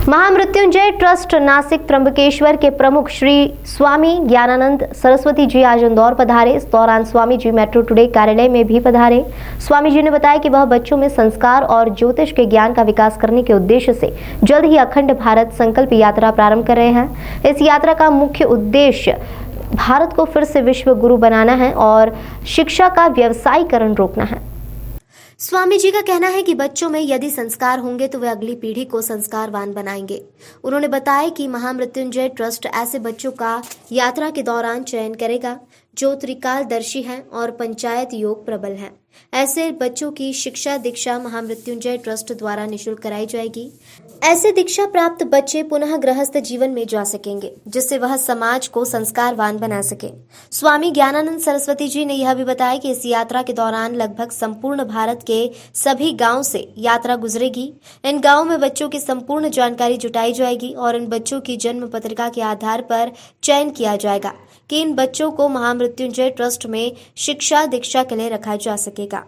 महामृत्युंजय trust Nashik Trimbakeshwar के प्रमुख श्री स्वामी ज्ञानानंद सरस्वती जी आज इंदौर पधारे। इस दौरान स्वामी जी मेट्रो टुडे कार्यालय में भी पधारे। स्वामी जी ने बताया कि वह बच्चों में संस्कार और ज्योतिष के ज्ञान का विकास करने के उद्देश्य से जल्द ही अखंड भारत संकल्प यात्रा प्रारंभ कर रहे हैं। इस यात्रा का मुख्य उद्देश्य भारत को फिर से विश्व गुरु बनाना है और शिक्षा का व्यवसायीकरण रोकना है। स्वामी जी का कहना है कि बच्चों में यदि संस्कार होंगे तो वे अगली पीढ़ी को संस्कारवान बनाएंगे। उन्होंने बताया कि महामृत्युंजय ट्रस्ट ऐसे बच्चों का यात्रा के दौरान चयन करेगा जो त्रिकालदर्शी हैं और पंचायत योग प्रबल हैं। ऐसे बच्चों की शिक्षा दीक्षा महामृत्युंजय ट्रस्ट द्वारा निःशुल्क कराई जाएगी। ऐसे दीक्षा प्राप्त बच्चे पुनः गृहस्थ जीवन में जा सकेंगे, जिससे वह समाज को संस्कारवान बना सके। स्वामी ज्ञानानंद सरस्वती जी ने यह भी बताया कि इस यात्रा के दौरान लगभग संपूर्ण भारत के सभी गांव से यात्रा गुजरेगी। इन गांवों में बच्चों की संपूर्ण जानकारी जुटाई जाएगी और इन बच्चों की जन्म पत्रिका के आधार पर चयन किया जाएगा कि इन बच्चों को महामृत्युंजय ट्रस्ट में शिक्षा दीक्षा के लिए रखा जा सकेगा।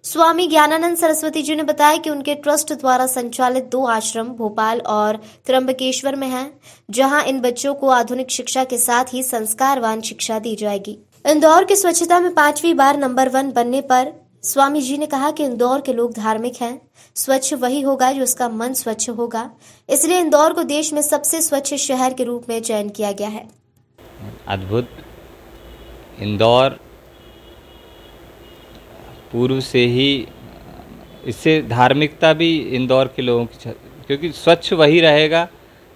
स्वामी ज्ञानानंद सरस्वती जी ने बताया कि उनके ट्रस्ट द्वारा संचालित 2 आश्रम भोपाल और त्र्यंबकेश्वर में हैं, जहां इन बच्चों को आधुनिक शिक्षा के साथ ही संस्कारवान शिक्षा दी जाएगी। इंदौर की स्वच्छता में 5वीं बार नंबर 1 बनने पर स्वामी जी ने कहा कि इंदौर के लोग धार्मिक हैं। स्वच्छ वही होगा जो उसका मन स्वच्छ होगा, इसलिए इंदौर को देश में सबसे स्वच्छ शहर के रूप में चयन किया गया है। अद्भुत। इंदौर पूर्व से ही इससे धार्मिकता भी इंदौर के लोगों की, क्योंकि स्वच्छ वही रहेगा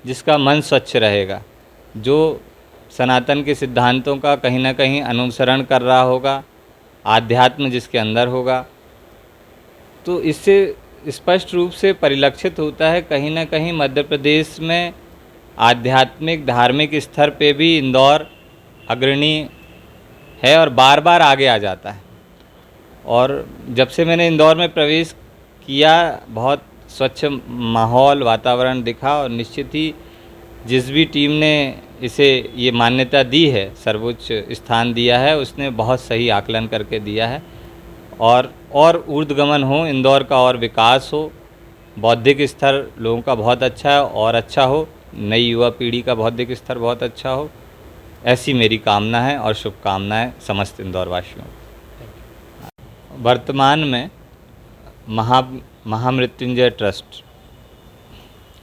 जिसका मन स्वच्छ रहेगा, जो सनातन के सिद्धांतों का कहीं ना कहीं अनुसरण कर रहा होगा, आध्यात्म जिसके अंदर होगा। तो इससे स्पष्ट रूप से परिलक्षित होता है कहीं ना कहीं मध्य प्रदेश में आध्यात्मिक धार्मिक स्तर पे भी इंदौर अग्रणी है और बार बार आगे आ जाता है। और जब से मैंने इंदौर में प्रवेश किया, बहुत स्वच्छ माहौल वातावरण दिखा और निश्चित ही जिस भी टीम ने इसे ये मान्यता दी है, सर्वोच्च स्थान दिया है, उसने बहुत सही आकलन करके दिया है। और ऊर्ध्वगमन हो, इंदौर का और विकास हो, बौद्धिक स्तर लोगों का बहुत अच्छा है और अच्छा हो, नई युवा पीढ़ी का बौद्धिक स्तर बहुत अच्छा हो, ऐसी मेरी कामना है और शुभकामनाएं समस्त इंदौर वासियों को। वर्तमान में महामृत्युंजय ट्रस्ट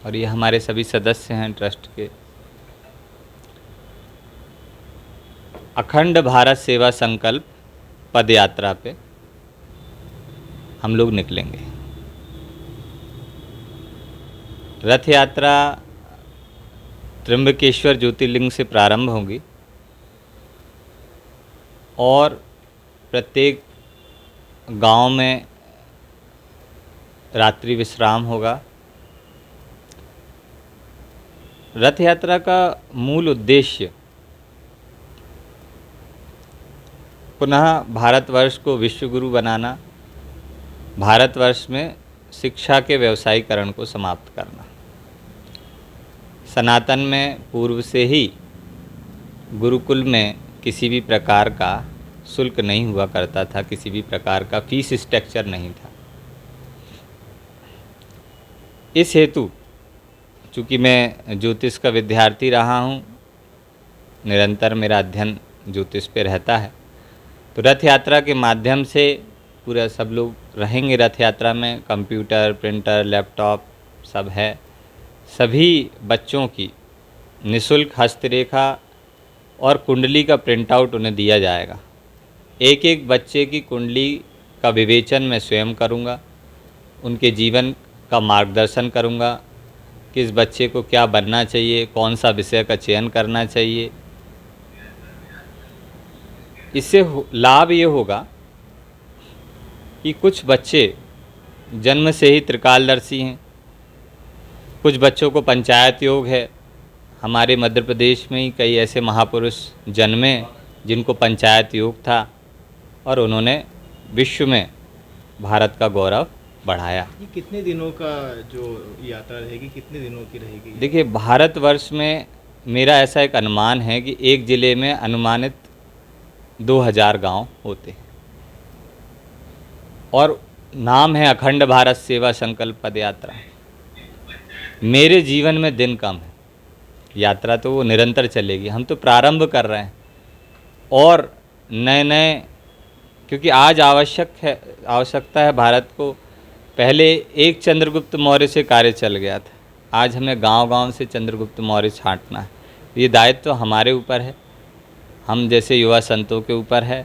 और ये हमारे सभी सदस्य हैं ट्रस्ट के, अखंड भारत सेवा संकल्प पदयात्रा पे हम लोग निकलेंगे। रथ यात्रा त्र्यंबकेश्वर ज्योतिर्लिंग से प्रारंभ होगी और प्रत्येक गांव में रात्रि विश्राम होगा। रथ यात्रा का मूल उद्देश्य पुनः भारतवर्ष को विश्व गुरु बनाना, भारतवर्ष में शिक्षा के व्यवसायीकरण को समाप्त करना। सनातन में पूर्व से ही गुरुकुल में किसी भी प्रकार का शुल्क नहीं हुआ करता था, किसी भी प्रकार का फीस स्ट्रक्चर नहीं था। इस हेतु चूँकि मैं ज्योतिष का विद्यार्थी रहा हूँ, निरंतर मेरा अध्ययन ज्योतिष पे रहता है, तो रथ यात्रा के माध्यम से पूरा सब लोग रहेंगे। रथ यात्रा में कंप्यूटर, प्रिंटर, लैपटॉप सब है। सभी बच्चों की निःशुल्क हस्तरेखा और कुंडली का प्रिंट आउट उन्हें दिया जाएगा। एक एक बच्चे की कुंडली का विवेचन मैं स्वयं करूंगा, उनके जीवन का मार्गदर्शन करूंगा, किस बच्चे को क्या बनना चाहिए, कौन सा विषय का चयन करना चाहिए। इससे लाभ ये होगा कि कुछ बच्चे जन्म से ही त्रिकालदर्शी हैं, कुछ बच्चों को पंचायत योग है। हमारे मध्य प्रदेश में ही कई ऐसे महापुरुष जन्मे जिनको पंचायत योग था और उन्होंने विश्व में भारत का गौरव बढ़ाया। ये कितने दिनों का जो यात्रा रहेगी, कितने दिनों की रहेगी? देखिए, भारतवर्ष में मेरा ऐसा एक अनुमान है कि एक ज़िले में अनुमानित 2000 गांव होते हैं और नाम है अखंड भारत सेवा संकल्प पदयात्रा। मेरे जीवन में दिन कम है, यात्रा तो वो निरंतर चलेगी। हम तो प्रारंभ कर रहे हैं और नए नए, क्योंकि आज आवश्यकता है भारत को। पहले एक चंद्रगुप्त मौर्य से कार्य चल गया था, आज हमें गांव-गांव से चंद्रगुप्त मौर्य छांटना है। ये दायित्व तो हमारे ऊपर है, हम जैसे युवा संतों के ऊपर है